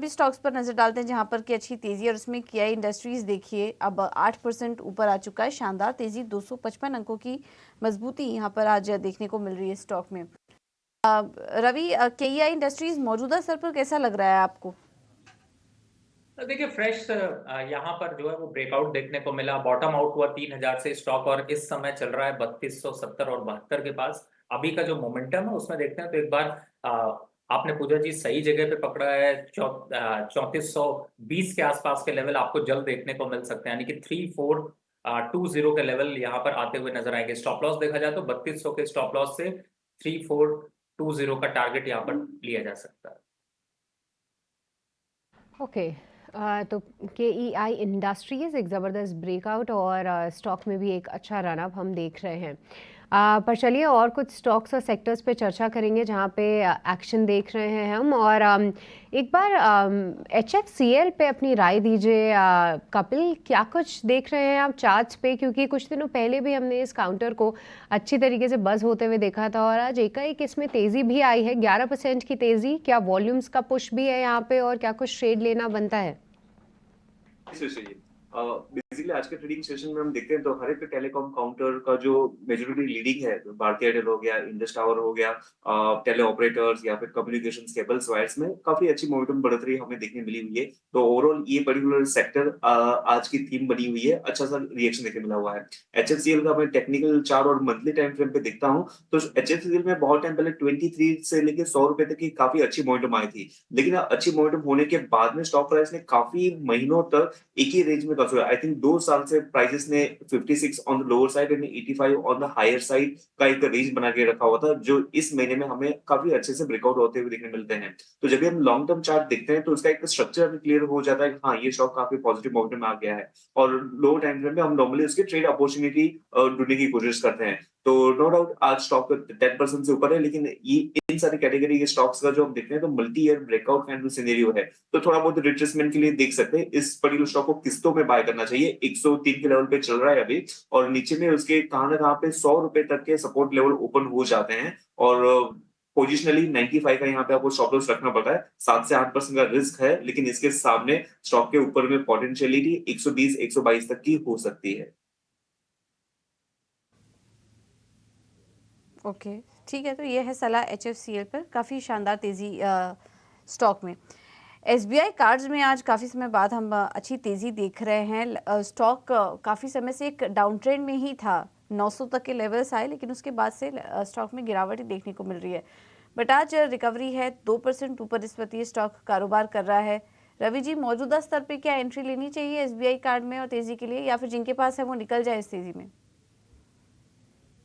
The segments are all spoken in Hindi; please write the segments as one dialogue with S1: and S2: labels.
S1: भी स्टॉक्स पर नजर डालते हैं जहां पर की अच्छी तेजी है, और उसमें किया इंडस्ट्रीज देखिए अब 8% ऊपर आ चुका है। शानदार तेजी, 255 अंकों की मजबूती यहां पर आज देखने को मिल रही है स्टॉक में। रवि, केईआई इंडस्ट्रीज मौजूदा स्तर पर कैसा लग रहा है आपको?
S2: तो देखिए फ्रेश यहाँ पर जो है वो ब्रेकआउट देखने को मिला, बॉटम आउट हुआ 3000 से स्टॉक और इस समय चल रहा है 3270 और 72 के पास। अभी का जो मोमेंटम है उसमें देखते हैं तो एक बार आपने पूजा जी सही जगह पे पकड़ा है। 3420 के आसपास के लेवल आपको जल्द देखने को मिल सकते हैं, यानी कि 3420 के लेवल यहाँ पर आते हुए नजर आएंगे। स्टॉप लॉस देखा जाए तो 3200 के स्टॉप लॉस से 3420 का टारगेट यहाँ पर लिया जा सकता है।
S3: ओके। तो के ई आई इंडस्ट्रीज़ एक ज़बरदस्त ब्रेकआउट और स्टॉक में भी एक अच्छा रनअप हम देख रहे हैं। पर चलिए और कुछ स्टॉक्स और सेक्टर्स पे चर्चा करेंगे जहाँ पे एक्शन देख रहे हैं हम। और एक बार एच एफ सी एल पे अपनी राय दीजिए। कपिल, क्या कुछ देख रहे हैं आप चार्ट्स पे, क्योंकि कुछ दिनों पहले भी हमने इस काउंटर को अच्छी तरीके से बज़ होते हुए देखा था और आज एकाएक इसमें तेज़ी भी आई है, 11% की तेज़ी। क्या वॉल्यूम्स का पुश भी है यहाँ पे और क्या कुछ ट्रेड लेना बनता है?
S4: बेसिकली आज के ट्रेडिंग सेशन में हम देखते हैं तो हर एक टेलीकॉम काउंटर का जो मेजोरिटी लीडिंग है, भारतीय एयरटेल हो गया, इंडस टावर हो गया, टेली ऑपरेटर्स या फिर कम्युनिकेशन केबल्स वायर्स में काफी अच्छी मोमेंटम बढ़ोतरी हमें देखने मिली हुई है। तो ओवरऑल ये पर्टिकुलर सेक्टर आज की थीम बनी हुई है, अच्छा सा रिएक्शन देखने मिला हुआ है। एचएफसीएल का मैं टेक्निकल चार्ट और मंथली टाइम फ्रेम पे देखता हूँ तो एचएफसीएल में बहुत टाइम पहले 23 से लेकर 100 रुपए तक की काफी अच्छी मोमेंटम आई थी, लेकिन अच्छी मोमेंटम होने के बाद में स्टॉक प्राइस ने काफी महीनों तक एक ही रेंज में कंसोलिडेट। आई थिंक 2 साल से प्राइसेस ने 56 on the lower side and 85 on the higher side का एक रेंज बना के रखा हुआ था, जो इस महीने में हमें काफी अच्छे से ब्रेकआउट होते हुए देखने मिलते हैं। तो जब भी हम लॉन्ग टर्म चार्ट देखते हैं तो उसका एक स्ट्रक्चर हमें क्लियर हो जाता है कि हाँ, ये स्टॉक काफी पॉजिटिव मोमेंटम में आ गया है। और लो टाइम फ्रेम में हम नॉर्मली उसकी ट्रेड अपॉर्चुनिटी ढूंढने की कोशिश करते हैं। तो नो डाउट आज स्टॉक 10% से ऊपर है, लेकिन ये इन सारी कैटेगरी के स्टॉक्स का जो हम देखते हैं तो multi year breakout kind of scenario है। तो थोड़ा बहुत रिट्रेसमेंट के लिए देख सकते हैं। इस पर्टिकुलर स्टॉक को किस्तों में बाय करना चाहिए। 103 के लेवल पे चल रहा है अभी, और नीचे में उसके कहां ना कहां पे 100 रुपए तक के सपोर्ट लेवल ओपन हो जाते हैं। और पोजिशनली 95 का यहाँ पे आपको स्टॉप लॉस रखना पड़ता है। 7 से 8% का रिस्क है, लेकिन इसके सामने स्टॉक के ऊपर में पोटेंशियलिटी 120 122 तक की हो सकती है।
S1: ओके, ठीक है। तो ये है सलाह एचएफसीएल पर, काफ़ी शानदार तेज़ी स्टॉक में। एसबीआई कार्ड्स में आज काफ़ी समय बाद हम अच्छी तेज़ी देख रहे हैं। स्टॉक काफ़ी समय से एक डाउन ट्रेंड में ही था, 900 तक के लेवल्स आए, लेकिन उसके बाद से स्टॉक में गिरावट ही देखने को मिल रही है। बट आज रिकवरी है, 2% ऊपर इस वक्त ये स्टॉक कारोबार कर रहा है। रवि जी, मौजूदा स्तर पे क्या एंट्री लेनी चाहिए एसबीआई कार्ड में और तेज़ी के लिए, या फिर जिनके पास है वो निकल जाए इस तेज़ी में?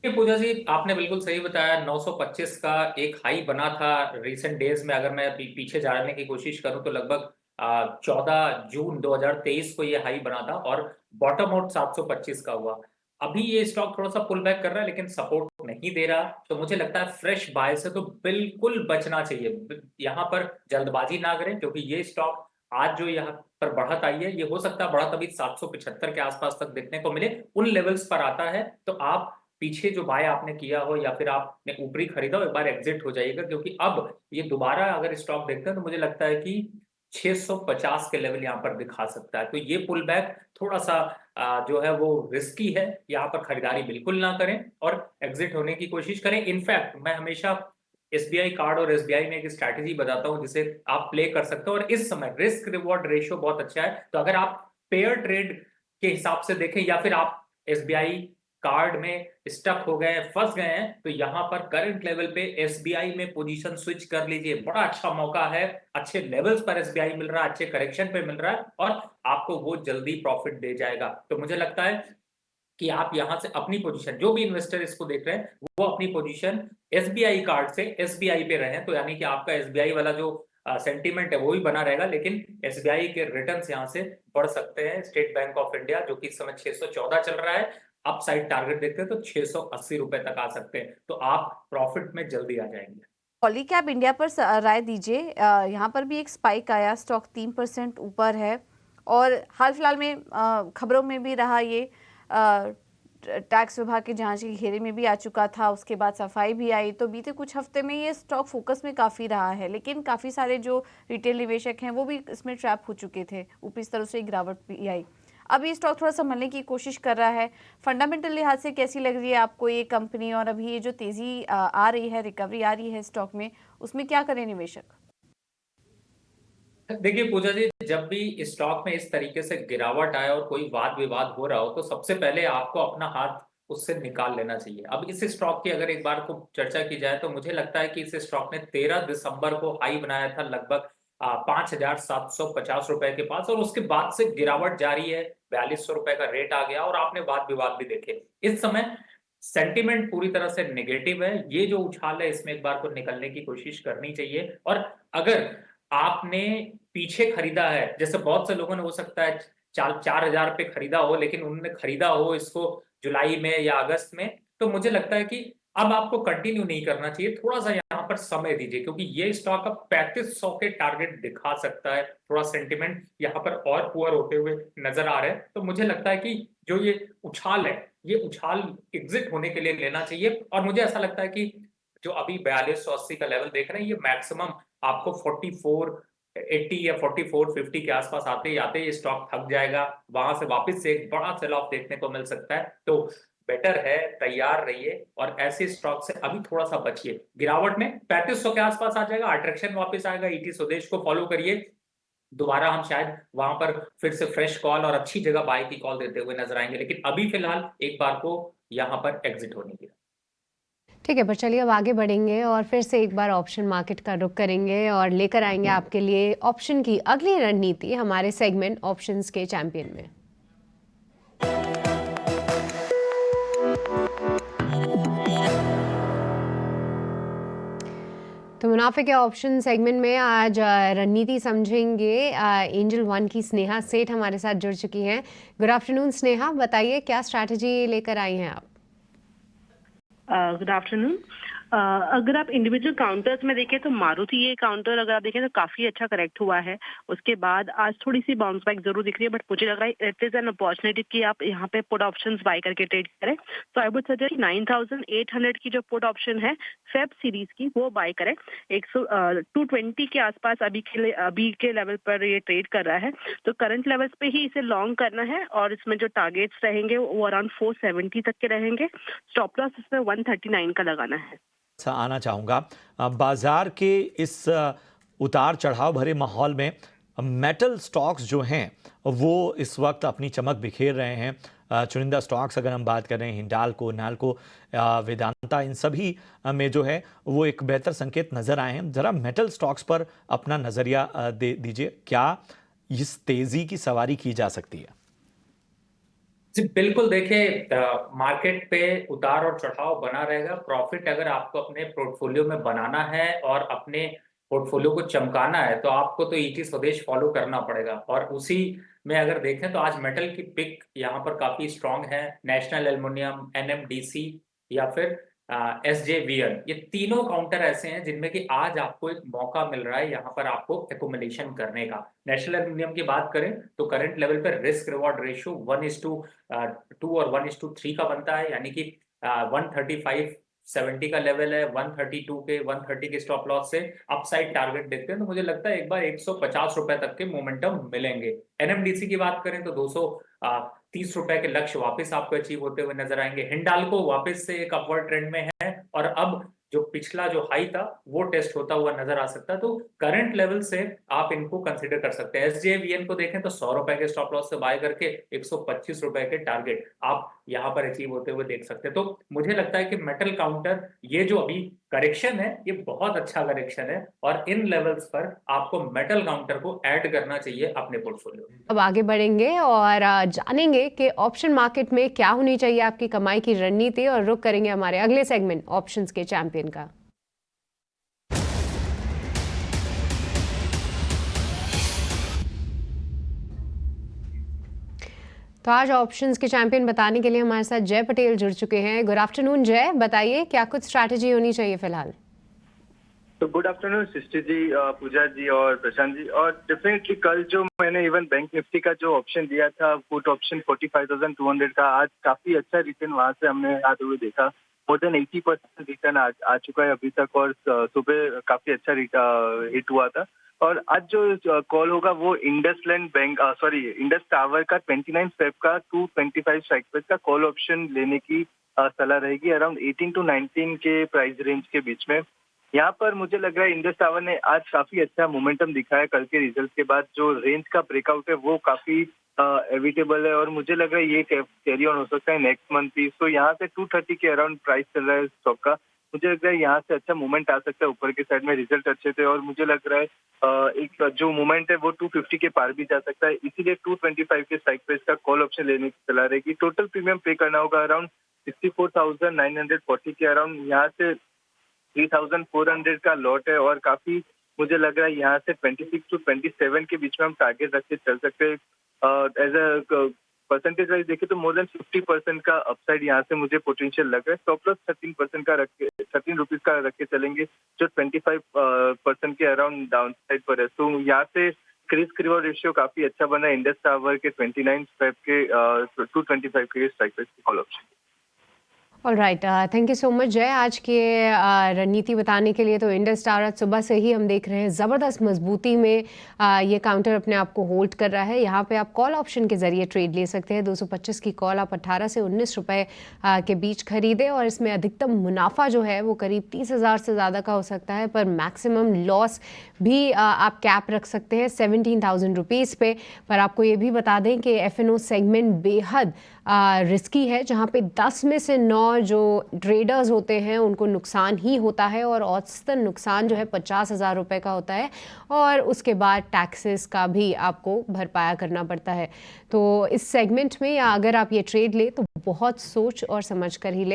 S2: पूजा जी आपने बिल्कुल सही बताया। 925 का एक हाई बना था रिसेंट डेज में। अगर मैं पीछे जाने की कोशिश करूं तो लगभग 14 जून 2023 को ये हाई बना था और बॉटम आउट 725 का हुआ। अभी ये स्टॉक थोड़ा सा पुल बैक कर रहा है लेकिन सपोर्ट नहीं दे रहा, तो मुझे लगता है फ्रेश बाय से तो बिल्कुल बचना चाहिए। यहाँ पर जल्दबाजी ना करें, क्योंकि ये स्टॉक आज जो यहाँ पर बढ़त आई है, ये हो सकता है बढ़त अभी 775 के आसपास तक देखने को मिले। उन लेवल्स पर आता है तो आप पीछे जो बाय आपने किया हो या फिर आपने ऊपरी खरीदा हो, एक बार एग्जिट हो जाइएगा, क्योंकि अब ये दोबारा अगर स्टॉक देखते हैं तो मुझे लगता है कि 650 के लेवल यहाँ पर दिखा सकता है। तो ये पुल बैक थोड़ा सा जो है वो रिस्की है। यहाँ पर खरीदारी बिल्कुल ना करें और एग्जिट होने की कोशिश करें। इनफैक्ट मैं हमेशा एसबीआई कार्ड और एसबीआई में एक स्ट्रैटेजी बताता हूँ जिसे आप प्ले कर सकते हो, और इस समय रिस्क रिवॉर्ड रेशियो बहुत अच्छा है। तो अगर आप पेयर ट्रेड के हिसाब से देखें या फिर आप एसबीआई कार्ड में स्टक हो गए हैं, फंस गए हैं, तो यहां पर करंट लेवल पे एसबीआई में पोजीशन स्विच कर लीजिए। बड़ा अच्छा मौका है, अच्छे लेवल्स पर एसबीआई मिल रहा है, अच्छे करेक्शन पे मिल रहा है और आपको वो जल्दी प्रॉफिट दे जाएगा। तो मुझे लगता है कि आप यहां से अपनी पोजीशन, जो भी इन्वेस्टर इसको देख रहे हैं वो अपनी पोजीशन एसबीआई कार्ड से एसबीआई पे रहें, तो यानी कि आपका एसबीआई वाला जो सेंटीमेंट है वो भी बना रहेगा, लेकिन एसबीआई के रिटर्न्स यहां से बढ़ सकते हैं। स्टेट बैंक ऑफ इंडिया जो कि इस समय 614 चल रहा है, अपसाइड टारगेट देखते हैं तो 680 रुपए तक आ सकते हैं, तो आप प्रॉफिट में जल्दी आ जाएंगे।
S1: पॉलीकैब इंडिया पर राय दीजिए। यहाँ पर भी एक स्पाइक आया, स्टॉक 3% ऊपर है और हाल फिलहाल में खबरों में भी रहा ये। टैक्स विभाग की जांच के घेरे में भी आ चुका था, उसके बाद सफाई भी आई, तो बीते कुछ हफ्ते में ये स्टॉक फोकस में काफ़ी रहा है, लेकिन काफ़ी सारे जो रिटेल निवेशक हैं वो भी इसमें ट्रैप हो चुके थे, ऊपरी स्तरों से गिरावट भी आई। अब ये स्टॉक थोड़ा संभलने की कोशिश कर रहा है। फंडामेंटल लिहाज से कैसी लग रही है आपको ये कंपनी, और अभी ये जो तेज़ी आ रही है, रिकवरी आ रही है स्टॉक में, उसमें क्या करें निवेशक?
S2: देखिए पूजा जी, जब भी स्टॉक में इस तरीके से गिरावट आए और कोई वाद विवाद हो रहा हो तो सबसे पहले आपको अपना हाथ उससे निकाल लेना चाहिए। अब इस स्टॉक की अगर एक बार को चर्चा की जाए तो मुझे लगता है कि इस स्टॉक ने 13 दिसंबर को हाई बनाया था लगभग 5,750 रुपए के पास, और उसके बाद से गिरावट जारी है, 4200 रुपए का रेट आ गया और आपने वाद विवाद भी देखे। इस समय सेंटिमेंट पूरी तरह से नेगेटिव है। ये जो उछाल है इसमें एक बार को निकलने की कोशिश करनी चाहिए। और अगर आपने पीछे खरीदा है, जैसे बहुत से लोगों ने हो सकता है 4,000 पे खरीदा हो, लेकिन उन्होंने खरीदा हो इसको जुलाई में या अगस्त में, तो मुझे लगता है कि अब आपको कंटिन्यू नहीं करना चाहिए, थोड़ा सा यहाँ पर समय दीजिए, क्योंकि ये स्टॉक अब 3500 के टारगेट दिखा सकता है। थोड़ा सेंटिमेंट यहाँ पर और पुअर होते हुए नजर आ रहे हैं, तो मुझे लगता है कि जो ये उछाल है, ये उछाल एग्जिट होने के लिए लेना चाहिए। और मुझे ऐसा लगता है कि जो अभी 4280 का लेवल देख रहे हैं, ये मैक्सिमम आपको 4480 या 4450 के आसपास आते ही आते ये स्टॉक थक जाएगा, वहां से वापस से एक बड़ा सेल ऑफ देखने को मिल सकता है। तो बेटर है तैयार रहिए और ऐसे स्टॉक से अभी थोड़ा सा बचिए। गिरावट में 3500 के आसपास आ जाएगा, अट्रैक्शन वापस आएगा, ईटी स्वदेश को फॉलो करिए, दोबारा हम शायद वहां पर फिर से फ्रेश कॉल और अच्छी जगह बाय की कॉल देते हुए नजर आएंगे, लेकिन अभी फिलहाल एक बार को यहाँ पर एग्जिट होने की।
S3: ठीक है, पर चलिए अब आगे बढ़ेंगे और फिर से एक बार ऑप्शन मार्केट का रुख करेंगे और लेकर आएंगे आपके लिए ऑप्शन की अगली रणनीति हमारे सेगमेंट ऑप्शंस के चैंपियन में। तो मुनाफे के ऑप्शन सेगमेंट में आज रणनीति समझेंगे। एंजल वन की स्नेहा सेठ हमारे साथ जुड़ चुकी हैं। गुड आफ्टरनून स्नेहा, बताइए क्या स्ट्रैटेजी लेकर आई हैं आप?
S5: Good afternoon. अगर आप इंडिविजुअल काउंटर्स में देखें तो मारुति ये काउंटर अगर आप देखें तो काफी अच्छा करेक्ट हुआ है। उसके बाद आज थोड़ी सी बाउंस बैक जरूर दिख रही है, बट मुझे लग रहा है इट इज एन अपॉर्चुनिटी कि आप यहाँ पे पुट ऑप्शंस बाय करके ट्रेड करें। तो आई वुड सजेस्ट 9800 की जो पुट ऑप्शन है फेब सीरीज की वो बाय करें। 220 के आसपास अभी के लेवल पर ये ट्रेड कर रहा है, तो करंट लेवल्स पे ही इसे लॉन्ग करना है और इसमें जो टारगेट्स रहेंगे वो अराउंड 470 तक के रहेंगे। स्टॉप लॉस इसमें 139 का लगाना है।
S6: आना चाहूँगा बाजार के इस उतार चढ़ाव भरे माहौल में मेटल स्टॉक्स जो हैं वो इस वक्त अपनी चमक बिखेर रहे हैं। चुनिंदा स्टॉक्स अगर हम बात करें हिंडाल्को, नाल्को, वेदांता, इन सभी में जो है वो एक बेहतर संकेत नज़र आए हैं। ज़रा मेटल स्टॉक्स पर अपना नज़रिया दे दीजिए, क्या इस तेज़ी की सवारी की जा सकती है?
S2: जी बिल्कुल, देखिए मार्केट पे उतार और चढ़ाव बना रहेगा। प्रॉफिट अगर आपको अपने पोर्टफोलियो में बनाना है और अपने पोर्टफोलियो को चमकाना है तो आपको तो ईटी स्वदेश फॉलो करना पड़ेगा। और उसी में अगर देखें तो आज मेटल की पिक यहाँ पर काफी स्ट्रांग है। नेशनल एल्युमिनियम, एनएमडीसी या फिर एसजेवीएन, ये तीनों काउंटर ऐसे हैं जिनमें कि आज आपको एक मौका मिल रहा है यहाँ पर आपको एक्युमुलेशन करने का। नेशनल एल्युमिनियम की बात करें तो करंट लेवल पर रिस्क रिवॉर्ड रेशियो 1:2 और 1:3 का बनता है, यानी कि 135.70 का लेवल है। 132 के 130 के स्टॉप लॉस से अपसाइड टारगेट देखते हैं तो मुझे लगता है एक बार 150 रुपए तक के मोमेंटम मिलेंगे। एनएमडीसी की बात करें तो 230 रुपए के लक्ष्य वापस आपको अचीव होते हुए नजर आएंगे। हिंडाल्को वापस से एक अपवर्ड ट्रेंड में है और अब जो पिछला जो हाई था वो टेस्ट होता हुआ नजर आ सकता है, तो करंट लेवल से आप इनको कंसीडर कर सकते हैं। एसजेवीएन को देखें तो 100 रुपए के स्टॉप लॉस से बाय करके 125 रुपए के टारगेट आप यहाँ पर अचीव होते हुए देख सकते हैं। तो मुझे लगता है कि मेटल काउंटर ये जो अभी करेक्शन है ये बहुत अच्छा करेक्शन है और इन लेवल्स पर आपको मेटल काउंटर को ऐड करना चाहिए अपने पोर्टफोलियो में।
S3: अब आगे बढ़ेंगे और जानेंगे कि ऑप्शन मार्केट में क्या होनी चाहिए आपकी कमाई की रणनीति, और रुक करेंगे हमारे अगले सेगमेंट ऑप्शंस के चैंपियन का। तो आज ऑप्शंस के चैंपियन बताने के लिए हमारे साथ जय पटेल जुड़ चुके हैं। गुड आफ्टरनून जय, बताइए क्या कुछ स्ट्रैटेजी होनी चाहिए फिलहाल?
S7: तो गुड आफ्टरनून सृष्टि जी, पूजा जी और प्रशांत जी। और डेफिनेटली कल जो मैंने इवन बैंक निफ्टी का जो ऑप्शन दिया था, पुट ऑप्शन 45,200 का, आज काफी अच्छा रिटर्न वहां से हमने आते हुए देखा। मोर देन 80% रिटर्न आ चुका है अभी तक, और सुबह काफी अच्छा हिट हुआ था। और आज जो कॉल होगा वो इंडस टावर का 29 फेब का 225 स्ट्राइक प्राइस का कॉल ऑप्शन लेने की सलाह रहेगी, अराउंड 18 to 19 के प्राइस रेंज के बीच में। यहाँ पर मुझे लग रहा है इंडस टावर ने आज काफी अच्छा मोमेंटम दिखाया कल के रिजल्ट के बाद। जो रेंज का ब्रेकआउट है वो काफी एविटेबल है, और मुझे लग रहा है ये कैरी ऑन हो सकता है नेक्स्ट मंथ भी। तो यहाँ से 230 के अराउंड प्राइस चल रहा है स्टॉक का। मुझे लग रहा है यहाँ से अच्छा मूवमेंट आ सकता है ऊपर के साइड में, रिजल्ट अच्छे थे, और मुझे लग रहा है एक जो मूवमेंट है वो 250 के पार भी जा सकता है। इसीलिए 225 के स्ट्राइक प्राइस का कॉल ऑप्शन लेने की सलाह रहेगी। टोटल प्रीमियम पे करना होगा अराउंड 64,940 के अराउंड। यहाँ से 3,400 का लॉट है, और काफी मुझे लग रहा है यहाँ से 26 to 27 के बीच में हम टारगेट रख के चल सकते हैं। एज अ परसेंटेज वाइज देखें तो मोर देन 50% का अपसाइड यहाँ से मुझे पोटेंशियल लग रहा है। स्टॉप लॉस 13% का रख के 13 रुपीज का रख के चलेंगे, जो 25% के अराउंड डाउन साइड पर है। तो यहाँ से क्रिस्क रिवॉर्ड रेशियो काफी अच्छा बना है इंडस टावर के 29 फेब के 225 के स्ट्राइक प्राइस के call option.
S3: All right, thank you so much जय आज के रणनीति बताने के लिए। तो इंडस टावर आज सुबह से ही हम देख रहे हैं ज़बरदस्त मजबूती में ये काउंटर अपने आप को होल्ड कर रहा है। यहाँ पे आप कॉल ऑप्शन के ज़रिए ट्रेड ले सकते हैं। 225 की कॉल आप 18 से 19 रुपए के बीच खरीदें, और इसमें अधिकतम मुनाफा जो है वो करीब 30,000 से ज़्यादा का हो सकता है, पर मैक्सिमम लॉस भी आप कैप रख सकते हैं 17,000 रुपीज़ पे। पर आपको ये भी बता दें कि F&O सेगमेंट बेहद रिस्की है, जहाँ पे 10 में से 9 जो ट्रेडर्स होते हैं उनको नुकसान ही होता है, और औसतन नुकसान जो है 50,000 रुपये का होता है, और उसके बाद टैक्सेस का भी आपको भरपाया करना पड़ता है। तो इस सेगमेंट में या अगर आप ये ट्रेड ले तो बहुत सोच और समझ कर ही ले।